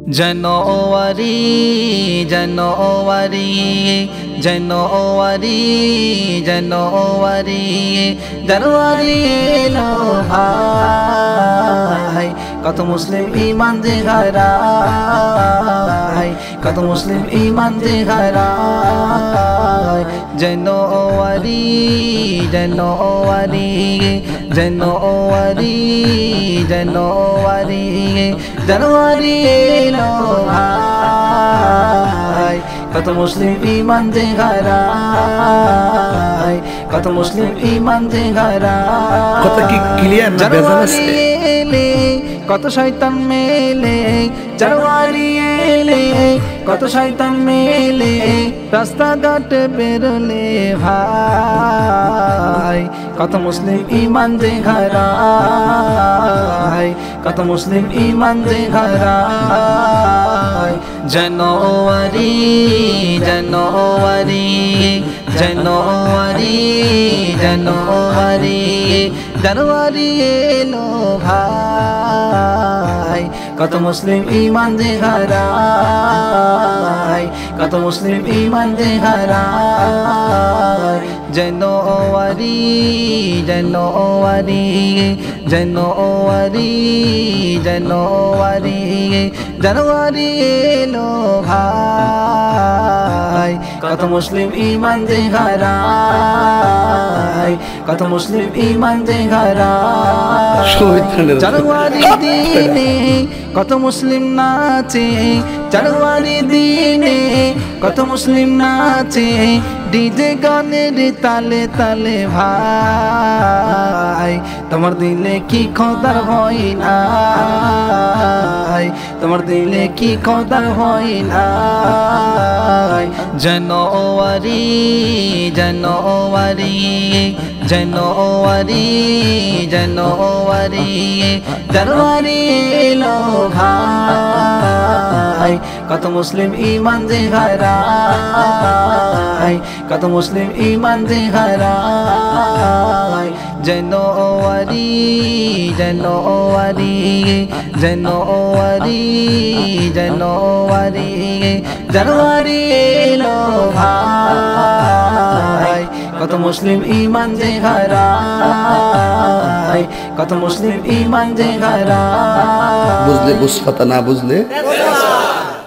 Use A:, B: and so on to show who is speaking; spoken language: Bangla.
A: জানুয়ারি জানুয়ারি জানুয়ারি জানুয়ারি জানুয়ারি এলো ভাই, কত মুসলিম ঈমান যে হারায়, কত মুসলিম ঈমান যে হারায়। জানুয়ারি জানুয়ারি জানুয়ারি জানুয়ারি জানুয়ারি এলো ভাই, কত মুসলিম ঈমান যে হারায়, কত মুসলিম ঈমান যে হারায়।
B: কথা কি ক্লিয়ার না বেজান আছে?
A: কত শয়তান মেলে জানুয়ারি এলে, কত শয়তান মেলে রাস্তাঘাট বেরোলে ভাই, কত মুসলিম ঈমান যে হারায়, কত মুসলিম ঈমান যে হারায়। জানুয়ারি জানুয়ারি জানুয়ারি জানুয়ারি জানুয়ারি এলো ভাই, কত মুসলিম ঈমান যে হারায়, কত মুসলিম ঈমান যে হারায়। জানুয়ারি জানুয়ারি জানুয়ারি জানুয়ারি জানুয়ারি এলো ভাই, কত মুসলিম ঈমান যে হারায়, কত মুসলিম ঈমান যে হারায়। জানুয়ারি দিনে কত মুসলিম নাচে, জানুয়ারি দিনে কত মুসলিম নাচে ডিজে গানের তালে তালে ভাই, তোমার দিলে কি খোদার ভয় নাই, তোমার দিলে কি খোদার ভয় নাই। জানুয়ারি জানুয়ারি জানুয়ারি জানুয়ারি জানুয়ারি এলো ভাই, কত মুসলিম ঈমান যে হারায়, কত মুসলিম ঈমান যে হারায়। জানুয়ারি জানুয়ারি জানুয়ারি জানুয়ারি জানুয়ারি এলো ভাই, কত মুসলিম ঈমান যে হারায়, কত মুসলিম ঈমান যে হারায়।
B: বুঝলে বুঝ কথা, না বুঝলে